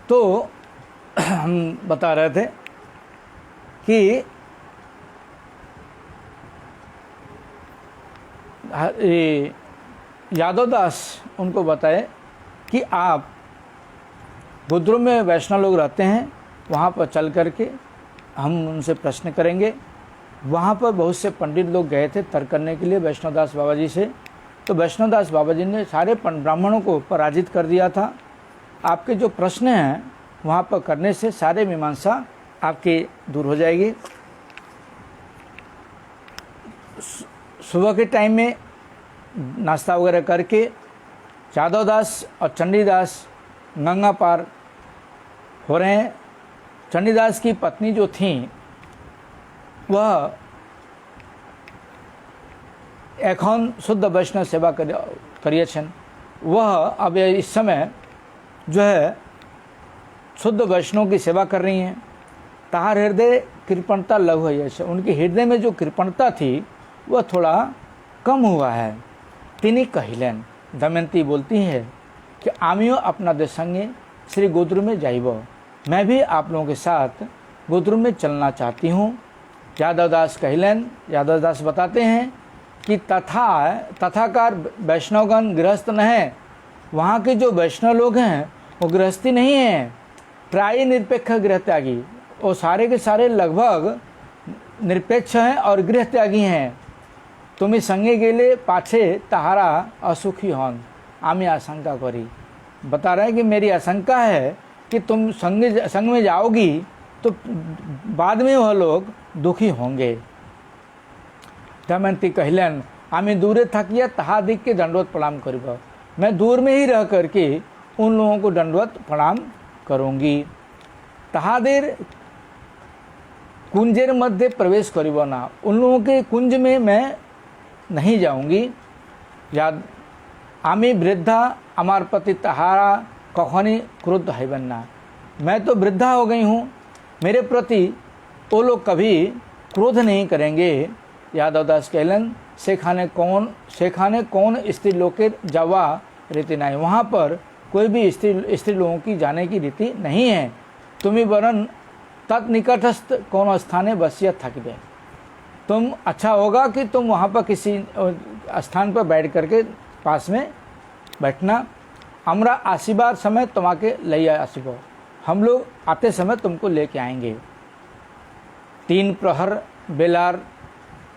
तो हम बता रहे थे कि यादव दास उनको बताए कि आप गोद्रुम में वैष्णव लोग रहते हैं, वहाँ पर चल करके हम उनसे प्रश्न करेंगे। वहाँ पर बहुत से पंडित लोग गए थे तर्क करने के लिए वैष्णवदास बाबा जी से। तो वैष्णवदास बाबा जी ने सारे ब्राह्मणों को पराजित कर दिया था। आपके जो प्रश्न हैं वहाँ पर करने से सारे मीमांसा आपकी दूर हो जाएगी। सुबह के टाइम में नाश्ता वगैरह करके यादव दास और चंडीदास गंगा पार हो रहे हैं। चंडीदास की पत्नी जो थी वह एखन शुद्ध वैष्णव सेवा करिए छन। वह अब इस समय जो है शुद्ध वैष्णव की सेवा कर रही हैं। ताहार हृदय कृपणता लघु है। उनके हृदय में जो कृपणता थी वह थोड़ा कम हुआ है। तिनी कहिलेन, दमयंती बोलती है कि आमियो अपना दे संगे श्री गोद्रुम में जाइब, मैं भी आप लोगों के साथ गोद्रुम में चलना चाहती हूँ। यादव दास कहिलेन, यादव दास बताते हैं कि तथाकार वैष्णवगण गृहस्थ न है। वहाँ के जो वैष्णव लोग हैं वो गृहस्थी नहीं हैं, प्राय निरपेक्ष गृह त्यागी। वो सारे के सारे लगभग निरपेक्ष हैं और गृह त्यागी हैं। तुम्हें संगे गेले पाछे ताहारा असुखी हन, आमी आशंका करी। बता रहे हैं कि मेरी आशंका है कि तुम संग में जाओगी तो बाद में वह लोग दुखी होंगे। दमयंती कहिलेन, आमी दूरे थकिया तहा दिख के दंडवत प्रणाम करिब, मैं दूर में ही रह करके उन लोगों को दंडवत प्रणाम करूँगी। तहादेर कुंजेर मध्य प्रवेश करिब ना, उन लोगों के कुंज में मैं नहीं जाऊँगी। याद आमी वृद्धा अमार पति तहारा कखनी क्रुद्ध है बनना, मैं तो वृद्धा हो गई हूँ, मेरे प्रति वो लोग कभी क्रोध नहीं करेंगे। यादव दास कहलन, शेखाने कौन स्त्री लोग के जावा रीति नहीं, वहाँ पर कोई भी स्त्री लोगों की जाने की रीति नहीं है। तुम्हें वरन तत्निकटस्थ कौन स्थाने बसिया थकबे, तुम अच्छा होगा कि तुम वहाँ पर किसी स्थान पर बैठ करके पास में बैठना। हमरा आशीर्वाद समय तुम्हारे ले आशीर्वाद, हम लोग आते समय तुमको लेके आएंगे। 3 प्रहर बेलार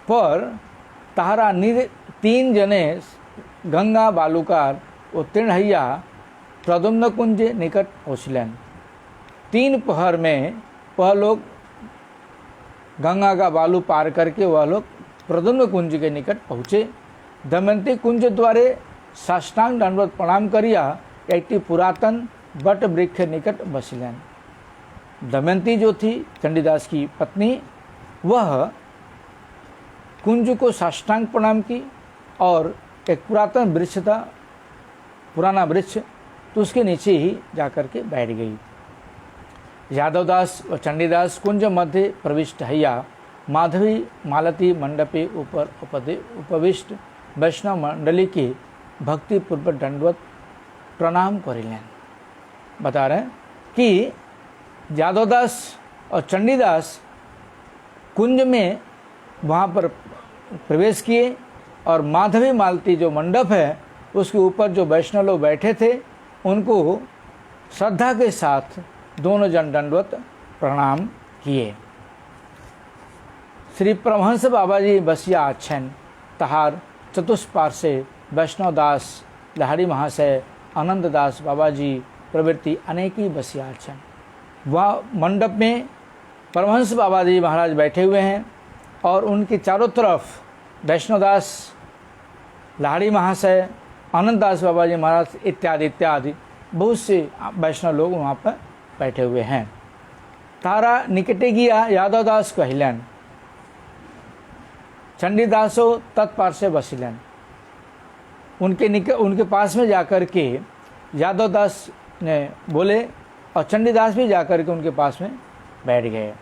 पर ताहरा निर 3 जने गंगा बालुकार उत्तीर्ण हैया प्रद्युम्न कुंज निकट पहुँचलन। 3 पहर में वह लोग गंगा का बालू पार करके वह लोग प्रद्युम्न कुंज के निकट पहुँचे। दमयंती कुंज द्वारे साष्टांग दंडवत प्रणाम करिया एक पुरातन बट वृक्ष निकट बसिलन। दमयंती जो थी चंडीदास की पत्नी, वह कुंज को साष्टांग प्रणाम की और एक पुरातन वृक्ष था, पुराना वृक्ष, तो उसके नीचे ही जाकर के बैठ गई। यादवदास और चंडीदास कुंज मध्य प्रविष्ट हैया माधवी मालती मंडपे ऊपर उपविष्ट वैष्णव मंडली की भक्ति पूर्वक दंडवत प्रणाम करिलेन। बता रहे हैं कि यादवदास और चंडीदास कुंज में वहाँ पर प्रवेश किए और माधवी मालती जो मंडप है उसके ऊपर जो वैष्णव लोग बैठे थे उनको श्रद्धा के साथ दोनों जन दंडवत प्रणाम किए। श्री परमहंस बाबा जी बसिया अच्छन तहार चतुष्पार से वैष्णव दास लहरी महाशय आनंद दास बाबा जी प्रवृत्ति अनेकी बसिया अच्छन। वह मंडप में परमहंस बाबा जी महाराज बैठे हुए हैं और उनके चारों तरफ वैष्णव दास लहरी महाशय आनंद दास बाबा जी महाराज इत्यादि इत्यादि बहुत से वैष्णव लोग वहाँ पर बैठे हुए हैं। तारा निकटे गिया यादव दास कहिलन, चंडीदासो तत्पार से बसिलन। उनके पास में जाकर के यादव दास ने बोले और चंडीदास भी जाकर के उनके पास में बैठ गए।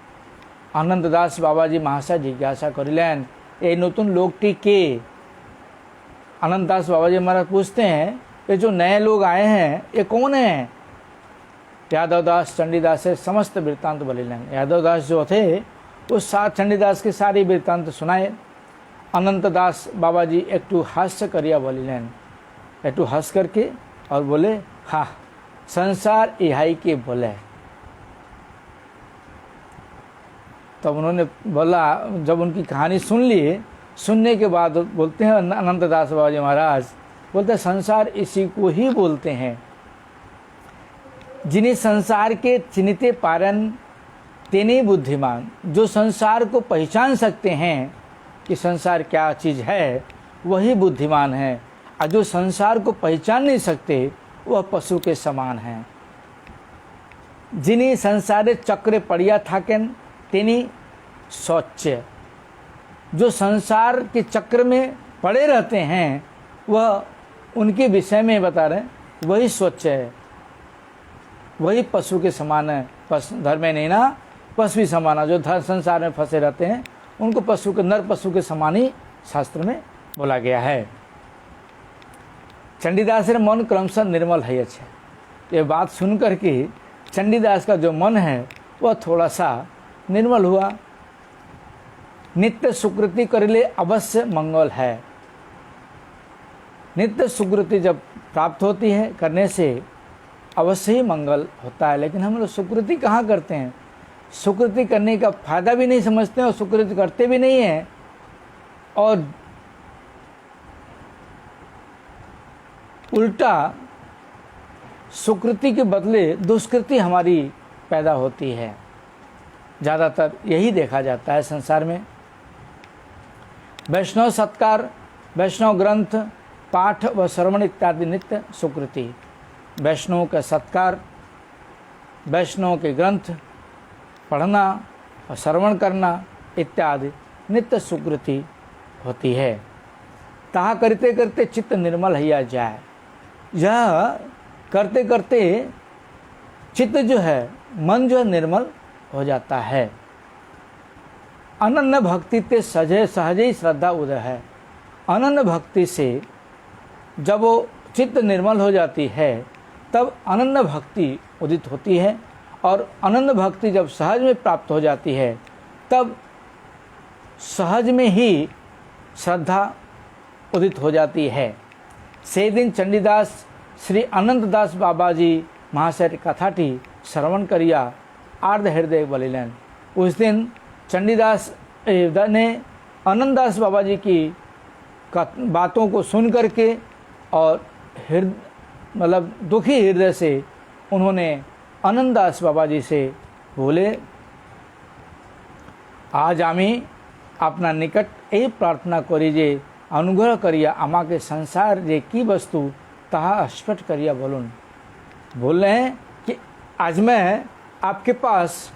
आनंद दास बाबा जी महाशय जिज्ञासा करिलेन, ये नतून लोग के। आनंद दास बाबा जी महाराज पूछते हैं, ये जो नए लोग आए हैं ये कौन हैं? यादवदास चंडीदास समस्त वृत्तांत बोलिलें। यादवदास जो थे वो चंडीदास के सारी वृत्तांत सुनाए। अनंतदास बाबा जी एकटू हास्य करिया बोलिलें, एकटू हंस करके और बोले, हाँ संसार इहाई के बोले। तब उन्होंने बोला, जब उनकी कहानी सुन ली, सुनने के बाद बोलते हैं अनंतदास बाबा जी महाराज, बोलते हैं संसार इसी को ही बोलते हैं। जिन्हें संसार के चिन्हते पारन तेने बुद्धिमान। जो संसार को पहचान सकते हैं कि संसार क्या चीज़ है, वही बुद्धिमान है। और जो संसार को पहचान नहीं सकते वह पशु के समान हैं। जिन्हें संसारे चक्र पड़िया थाकेन तेनी शौच। जो संसार के चक्र में पड़े रहते हैं वह उनके विषय में बता रहे हैं, वही स्वच्छ है, वही पशु के समान है। धर्म में नहीं ना पशु भी समान है। जो संसार में फंसे रहते हैं उनको पशु के, नर पशु के समान ही शास्त्र में बोला गया है। चंडीदास मन क्रमशः निर्मल है। अच्छा, ये बात सुन करके चंडीदास का जो मन है वह थोड़ा सा निर्मल हुआ। नित्य सुकृति कर ले अवश्य मंगल है। नित्य सुकृति जब प्राप्त होती है करने से अवश्य ही मंगल होता है। लेकिन हम लोग सुकृति कहाँ करते हैं? सुकृति करने का फायदा भी नहीं समझते हैं और सुकृति करते भी नहीं हैं। और उल्टा सुकृति के बदले दुष्कृति हमारी पैदा होती है। ज़्यादातर यही देखा जाता है संसार में। वैष्णव सत्कार, वैष्णव ग्रंथ पाठ व श्रवण इत्यादि नित्य सुकृति। वैष्णव का सत्कार, वैष्णव के ग्रंथ पढ़ना और श्रवण करना इत्यादि नित्य सुकृति होती है। ताहा करते करते चित्त निर्मल हैया जाए। यह करते करते चित्त जो है, मन जो है निर्मल हो जाता है। अनन्य भक्ति ते सहज ही श्रद्धा उदय है। अनन्य भक्ति से जब वो चित्त निर्मल हो जाती है तब अनन्य भक्ति उदित होती है। और अनन्य भक्ति जब सहज में प्राप्त हो जाती है तब सहज में ही श्रद्धा उदित हो जाती है। से दिन चंडीदास श्री अनंतदास बाबा जी महाशय कथाटी श्रवण करिया आर्ध हृदय बलिलेन। उस दिन चंडीदास ने अनंतदास बाबा जी की बातों को सुन करके और मतलब दुखी हृदय से उन्होंने अनंतदास बाबा जी से बोले, आज आमी अपना निकट यही प्रार्थना करी जे अनुग्रह करिया आमा के संसार जे की वस्तु तहा स्पष्ट करिया बोलून। बोल रहे हैं कि आज मैं आपके पास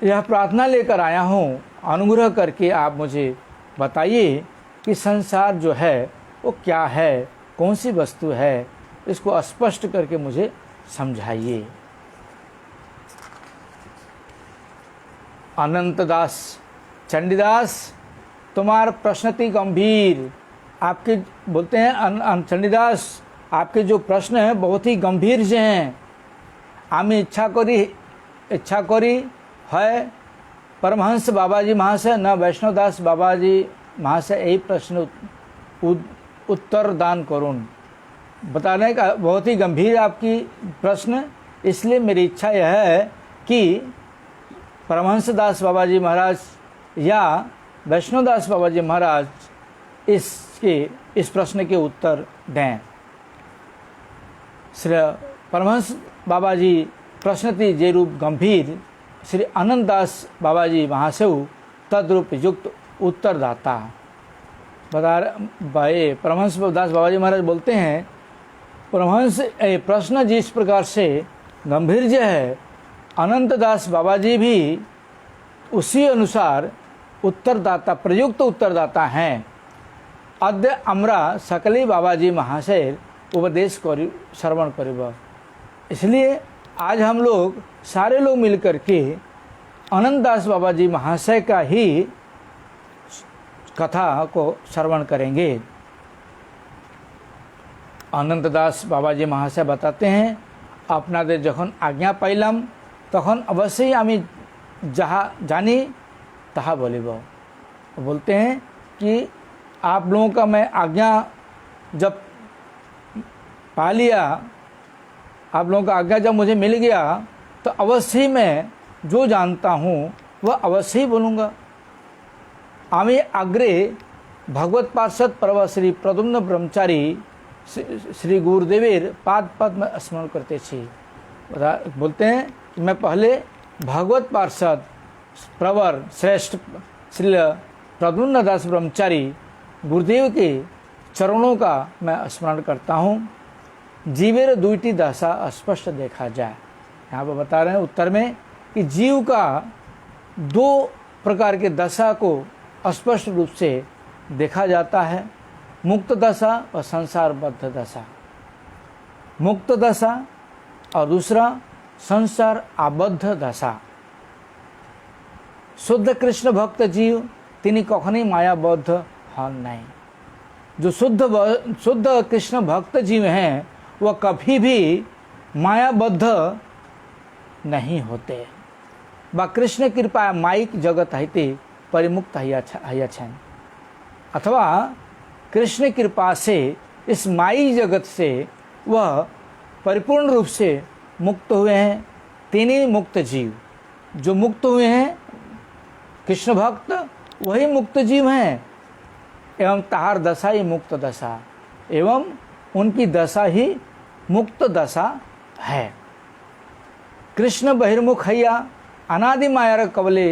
यह प्रार्थना लेकर आया हूँ, अनुग्रह करके आप मुझे बताइए कि संसार जो है वो क्या है, कौन सी वस्तु है, इसको स्पष्ट करके मुझे समझाइए। अनंतदास, चंडीदास तुम्हारा प्रश्न अति गंभीर। आपके बोलते हैं चंडीदास, आपके जो प्रश्न हैं बहुत ही गंभीर से हैं। आमी इच्छा करी है परमहंस बाबा जी महाशय न वैष्णवदास बाबा जी महाशय यही प्रश्न उत्तर दान करूँ। बताने का बहुत ही गंभीर आपकी प्रश्न, इसलिए मेरी इच्छा यह है कि परमहंस दास बाबा जी महाराज या वैष्णवदास बाबा जी महाराज इस प्रश्न के उत्तर दें। श्री परमहंस बाबा जी प्रश्नति जे रूप गंभीर, श्री अनंतदास बाबा जी महाशय तद्रूप युक्त उत्तरदाता। बता भाई परमहंस दास बाबा जी महाराज बोलते हैं, परमहंस प्रश्न जिस प्रकार से गंभीर है, अनंतदास बाबा जी भी उसी अनुसार उत्तरदाता, प्रयुक्त उत्तरदाता हैं। अद्य अमरा सकली बाबा जी महाशय उपदेश करी श्रवण करिब। इसलिए आज हम लोग सारे लोग मिलकर के अनंतदास बाबा जी महाशय का ही कथा को श्रवण करेंगे। अनंतदास बाबा जी महाशय बताते हैं, আপনাদের যখন আজ্ঞা পাইলাম তখন অবশ্যই আমি যাহা জানি তাहा बोलिब। बोलते हैं कि आप लोगों का मैं आज्ञा जब पा लिया, आप लोगों का आज्ञा जब मुझे मिल गया तो अवश्य ही मैं जो जानता हूँ वह अवश्य ही बोलूँगा। आमी आग्रे भगवत पार्षद प्रभा श्री प्रद्युम्न ब्रह्मचारी श्री गुरुदेवेर पाद पद में स्मरण करते थे। बोलते हैं कि मैं पहले भगवत पार्षद प्रवर श्रेष्ठ श्री प्रद्युम्न दास ब्रह्मचारी गुरुदेव के चरणों का मैं स्मरण करता हूँ। जीवेर दुईटी दशा स्पष्ट देखा जाए। यहाँ पर बता रहे हैं उत्तर में कि जीव का दो प्रकार के दशा को स्पष्ट रूप से देखा जाता है, मुक्त दशा और संसारबद्ध दशा। मुक्त दशा और दूसरा संसार आबद्ध दशा। शुद्ध कृष्ण भक्त जीव तिनी कखनी मायाबद्ध हन नहीं। जो शुद्ध कृष्ण भक्त जीव हैं वह कभी भी मायाबद्ध नहीं होते। बा कृष्ण कृपा माइक जगत हईते परिमुक्त हया छन, अथवा कृष्ण कृपा से इस माई जगत से वह परिपूर्ण रूप से मुक्त हुए हैं। तीन मुक्त जीव जो मुक्त हुए हैं कृष्ण भक्त वही मुक्त जीव हैं एवं ताहार दशा ही मुक्त दशा एवं उनकी दशा ही मुक्त दशा है। कृष्ण बहिर्मुख हैया अनादि मायर कवले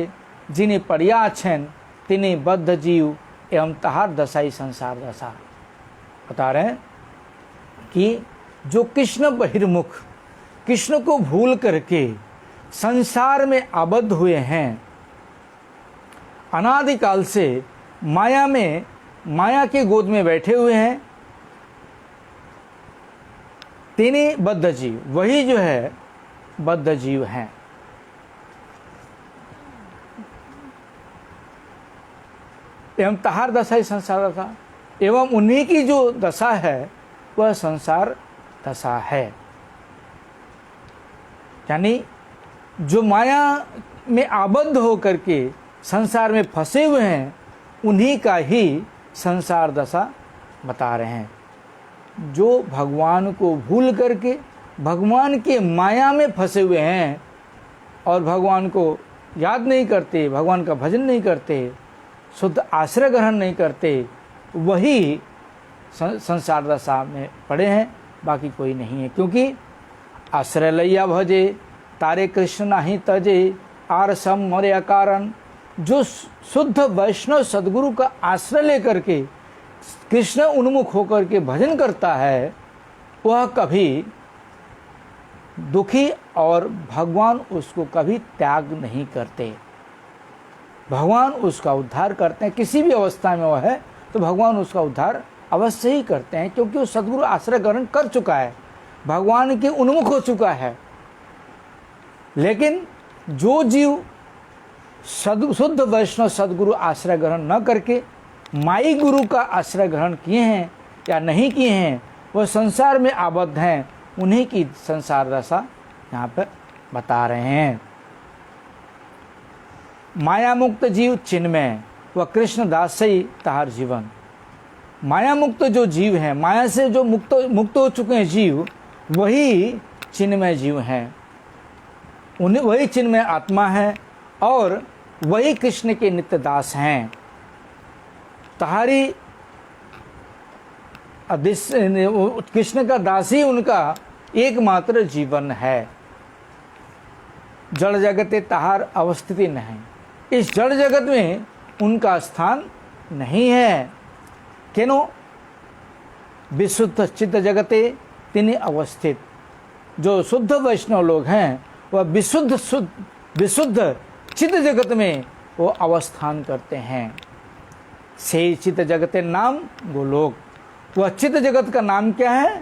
जिनी पड़िया छन तिनी बद्ध जीव एवं ताहार दशा ही संसार दशा। बता रहे हैं कि जो कृष्ण बहिर्मुख कृष्ण को भूल करके संसार में आबद्ध हुए हैं, अनादिकाल से माया के गोद में बैठे हुए हैं, तीनों बद्ध जीव वही जो है बद्ध जीव हैं। एवं ताहार दशा ही संसार दशा एवं उन्हीं की जो दशा है वह संसार दशा है। यानी जो माया में आबद्ध होकर के संसार में फंसे हुए हैं उन्हीं का ही संसार दशा बता रहे हैं। जो भगवान को भूल करके भगवान के माया में फंसे हुए हैं और भगवान को याद नहीं करते, भगवान का भजन नहीं करते, शुद्ध आश्रय ग्रहण नहीं करते, वही संसार दशा में पड़े हैं, बाकी कोई नहीं है। क्योंकि आश्रय लैया भजे तारे कृष्ण नाही तजे आर सम मौर्य कारण। जो शुद्ध वैष्णव सदगुरु का आश्रय लेकर के कृष्ण उन्मुख होकर के भजन करता है वह कभी दुखी और भगवान उसको कभी त्याग नहीं करते। भगवान उसका उद्धार करते हैं। किसी भी अवस्था में वह है तो भगवान उसका उद्धार अवश्य ही करते हैं, क्योंकि वो सदगुरु आश्रय ग्रहण कर चुका है, भगवान के उन्मुख हो चुका है। लेकिन जो जीव शुद्ध वैष्णव सदगुरु आश्रय ग्रहण न करके माई गुरु का आश्रय ग्रहण किए हैं या नहीं किए हैं, वह संसार में आबद्ध हैं, उन्हीं की संसार दशा यहाँ पर बता रहे हैं। माया मुक्त जीव चिन्मय व कृष्ण दास से ही ताहार जीवन। माया मुक्त जो जीव हैं, माया से जो मुक्त हो चुके हैं जीव, वही चिन्मय जीव हैं, उन्हें वही चिन्मय आत्मा है और वही कृष्ण के नित्य दास हैं। तहारी कृष्ण का दास ही उनका एकमात्र जीवन है। जड़ जगते तहार अवस्थिति नहीं। इस जड़ जगत में उनका स्थान नहीं है। केनो विशुद्ध चित्त जगते तिनि अवस्थित। जो शुद्ध वैष्णव लोग हैं वह विशुद्ध चित्त जगत में वो अवस्थान करते हैं। से चित्त जगते नाम गोलोक। वह चित्त जगत का नाम क्या है?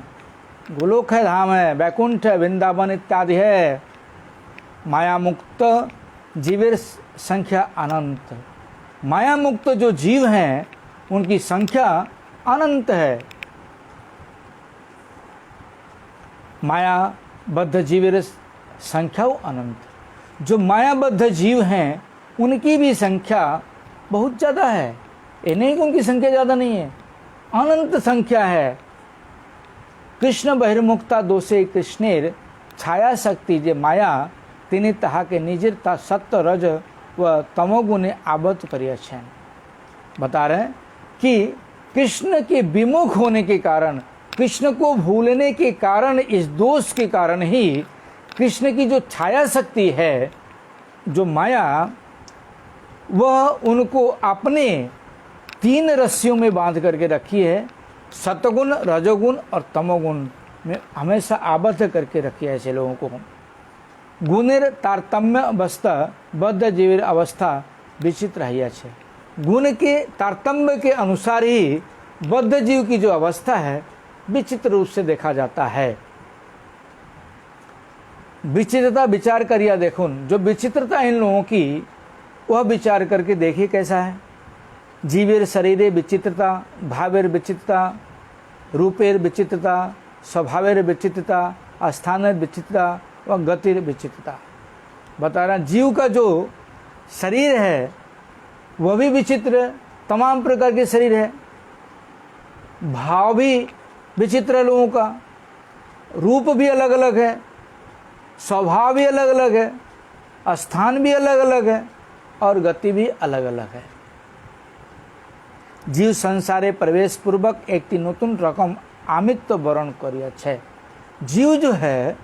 गोलोक है, धाम है, वैकुंठ है, वृंदावन इत्यादि है। माया मुक्त जीवेर संख्या अनंत। माया मुक्त जो जीव हैं उनकी संख्या अनंत है। माया बद्ध जीवेर संख्या अनंत। जो मायाबद्ध जीव हैं उनकी भी संख्या बहुत ज़्यादा है। ये नहीं कि उनकी संख्या ज़्यादा नहीं है, अनंत संख्या है। कृष्ण बहिर्मुक्ता दोषे कृष्णेर छाया शक्ति जे माया तिनि ताहाके निजिर ता सत्य रज व तमोगुणे आबद्ध करिया छेन। बता रहे हैं कि कृष्ण के विमुख होने के कारण, कृष्ण को भूलने के कारण, इस दोष के कारण ही कृष्ण की जो छाया शक्ति है, जो माया, वह उनको अपने 3 रस्सियों में बांध करके रखी है। सतगुण, रजोगुण और तमोगुण में हमेशा आबद्ध करके रखी है ऐसे लोगों को। गुणेर तारतम्य अवस्था बद्ध जीवेर अवस्था विचित्र है। गुण के तारतम्य के अनुसार ही बद्ध जीव की जो अवस्था है विचित्र रूप से देखा जाता है। विचित्रता विचार करिया देखो, जो विचित्रता इन लोगों की वह विचार करके देखिए कैसा है। जीवेर शरीरे विचित्रता, भावेर विचित्रता, रूपेर विचित्रता, स्वभावेर विचित्रता, स्थानेर विचित्रता व गतिर विचित्रता। बता रहा जीव का जो शरीर है वह भी विचित्र, तमाम प्रकार के शरीर है। भाव भी विचित्र है लोगों का, रूप भी अलग अलग है, स्वभाव भी अलग अलग है, स्थान भी अलग अलग है और गति भी अलग अलग है। जीव संसारे प्रवेश पूर्वक एक नतून रकम आमित्व वरण करिया छे। जीव जो है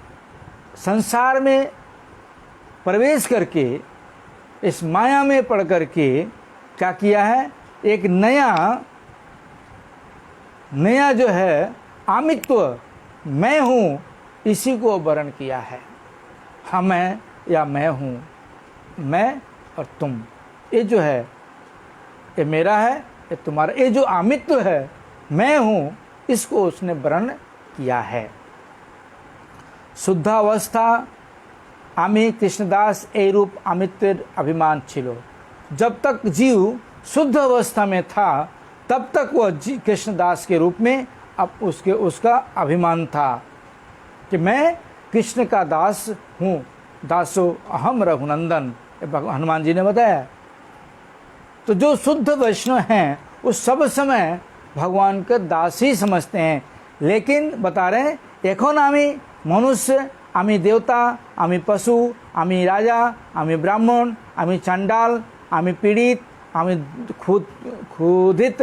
संसार में प्रवेश करके, इस माया में पड़ करके क्या किया है, एक नया जो है आमित्व, मैं हूँ, इसी को वर्ण किया है। हम हैं या मैं हूँ, मैं और तुम, ये जो है ये मेरा है, ये तुम्हारा, ये जो आमित्व है, मैं हूँ, इसको उसने वर्ण किया है। शुद्धावस्था आमी कृष्णदास ए रूप आमित्वेर अभिमान छिलो। जब तक जीव शुद्ध अवस्था में था तब तक वह कृष्णदास के रूप में अब उसका अभिमान था कि मैं कृष्ण का दास हूँ। दासो अहम रघुनंदन, हनुमान जी ने बताया। तो जो शुद्ध वैष्णव हैं वो सब समय भगवान का दास ही समझते हैं। लेकिन बता रहे हैं एखन आमी मनुष्य, आमी देवता, आमी पशु, आमी राजा, आमी ब्राह्मण, आमी चंडाल, आमी पीड़ित, आमी क्रोधित,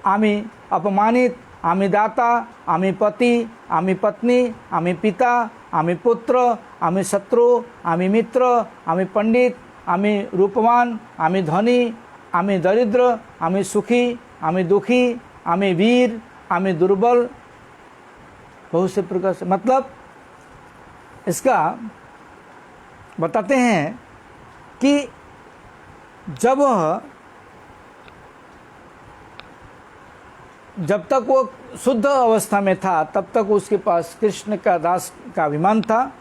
आमी अपमानित, आमी दाता, आमी पति, आमी पत्नी, आमी पिता, आमी पुत्र, आमी शत्रु, आमी मित्र, आमी पंडित, आमी रूपवान, आमी धनी, आमी दरिद्र, आमी सुखी, आमी दुखी, आमी वीर, आमी दुर्बल, बहुत से प्रकार से। मतलब इसका बताते हैं कि जब तक वो शुद्ध अवस्था में था तब तक उसके पास कृष्ण का दास का अभिमान था।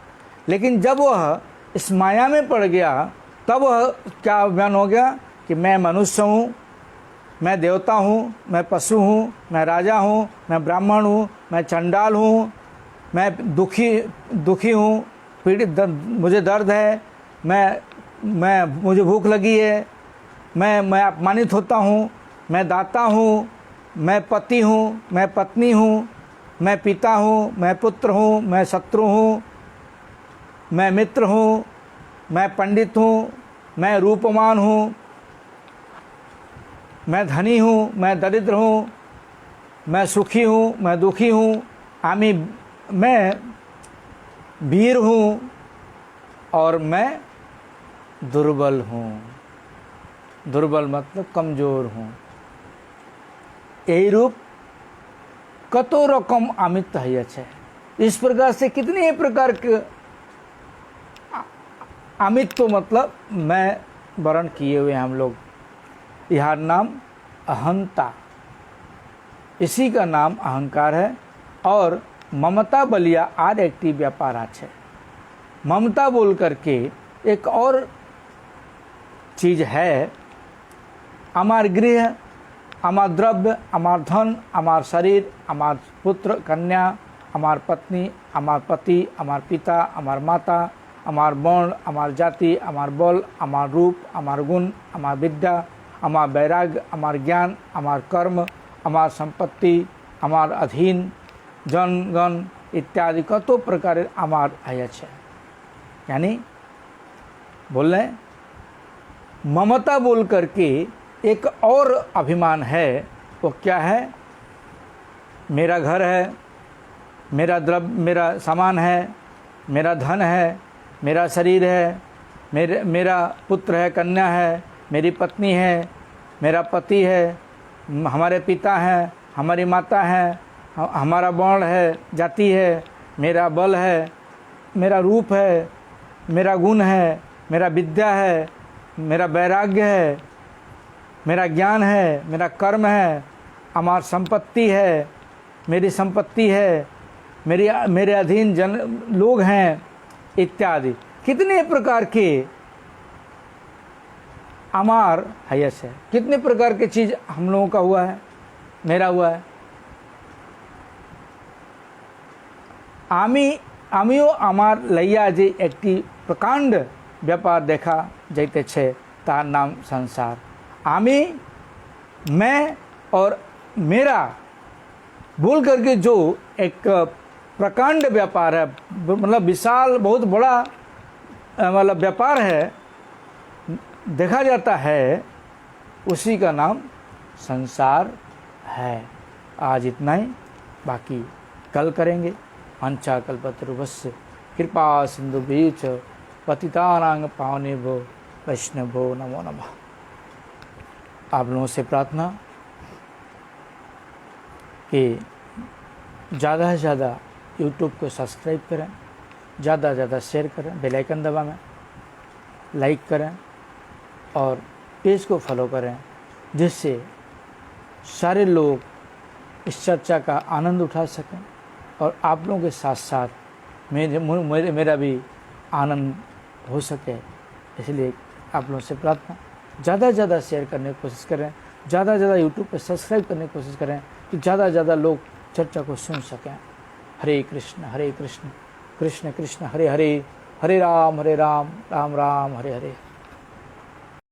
लेकिन जब वह इस माया में पड़ गया तब वह क्या अभिमान हो गया कि मैं मनुष्य हूँ, मैं देवता हूँ, मैं पशु हूँ, मैं राजा हूँ, मैं ब्राह्मण हूँ, मैं चंडाल हूँ, मैं दुखी हूँ, पीड़ित, मुझे दर्द है, मुझे भूख लगी है, मैं अपमानित होता हूँ, मैं दाता हूँ, मैं पति हूँ, मैं पत्नी हूँ, मैं पिता हूँ, मैं पुत्र हूँ, मैं शत्रु हूँ, मैं मित्र हूँ, मैं पंडित हूँ, मैं रूपवान हूँ, मैं धनी हूँ, मैं दरिद्र हूँ, मैं सुखी हूँ, मैं दुखी हूँ, मैं वीर हूँ और मैं दुर्बल हूँ। दुर्बल मतलब कमज़ोर हूँ। यही रूप कतो रकम आमित्व है। इस प्रकार से कितने प्रकार के आमित्व मतलब मैं वर्ण किए हुए हैं हम लोग। यह नाम अहंता, इसी का नाम अहंकार है। और ममता बलिया आर एकटी व्यापार है। ममता बोल करके एक और चीज है, अमार गृह, अमार द्रव्य, अमार धन, अमार शरीर, अमार पुत्र कन्या, আমার पत्नी, আমার पति, আমার पिता, আমার माता, আমার বর্ণ, আমার জাতি, আমার বল, আমার রূপ, আমার গুণ, আমার বিদ্যা, আমার वैराग्य, আমার জ্ঞান, আমার কর্ম, আমার সম্পত্তি, আমার अधीन जनगण इत्यादि कत प्रकार আমার আছে। यानी बोल रहे ममता बोल करके एक और अभिमान है। वो क्या है? मेरा घर है, मेरा सामान है, मेरा धन है, मेरा शरीर है, मेरा पुत्र है, कन्या है, मेरी पत्नी है, मेरा पति है, हमारे पिता हैं, हमारी माता है, हमारा वर्ण है, जाति है, मेरा बल है, मेरा रूप है, मेरा गुण है, मेरा विद्या है, मेरा वैराग्य है, मेरा ज्ञान है, मेरा कर्म है, हमार संपत्ति है, मेरी संपत्ति है, मेरे अधीन जन लोग हैं इत्यादि। कितने प्रकार के अमार हयस है, कितने प्रकार की चीज़ हम लोगों का हुआ है, मेरा हुआ है। आमियो आमार लैया जे एकटी प्रकांड व्यापार देखा जाते छे तार नाम संसार। आमी, मैं और मेरा बोल करके जो एक प्रकांड व्यापार है, मतलब विशाल बहुत बड़ा मतलब व्यापार है, देखा जाता है, उसी का नाम संसार है। आज इतना ही, बाकी कल करेंगे। मंचा कल्पतरुभस्य कृपा सिंधु बीच पतितानां पावनेभ्यो वैष्णवो नमो नमः। आप लोगों से प्रार्थना कि ज़्यादा से ज़्यादा यूट्यूब को सब्सक्राइब करें, ज़्यादा से ज़्यादा शेयर करें, बेल आइकन दबाएं, लाइक करें और पेज को फॉलो करें, जिससे सारे लोग इस चर्चा का आनंद उठा सकें और आप लोगों के साथ साथ मेरा भी आनंद हो सके। इसलिए आप लोगों से प्रार्थना, ज़्यादा से ज़्यादा शेयर करने की कोशिश करें, ज़्यादा से ज़्यादा यूट्यूब पर सब्सक्राइब करने की कोशिश करें कि ज़्यादा से ज़्यादा लोग चर्चा को सुन सकें। हरे कृष्ण कृष्ण कृष्ण हरे हरे, हरे राम राम राम हरे हरे।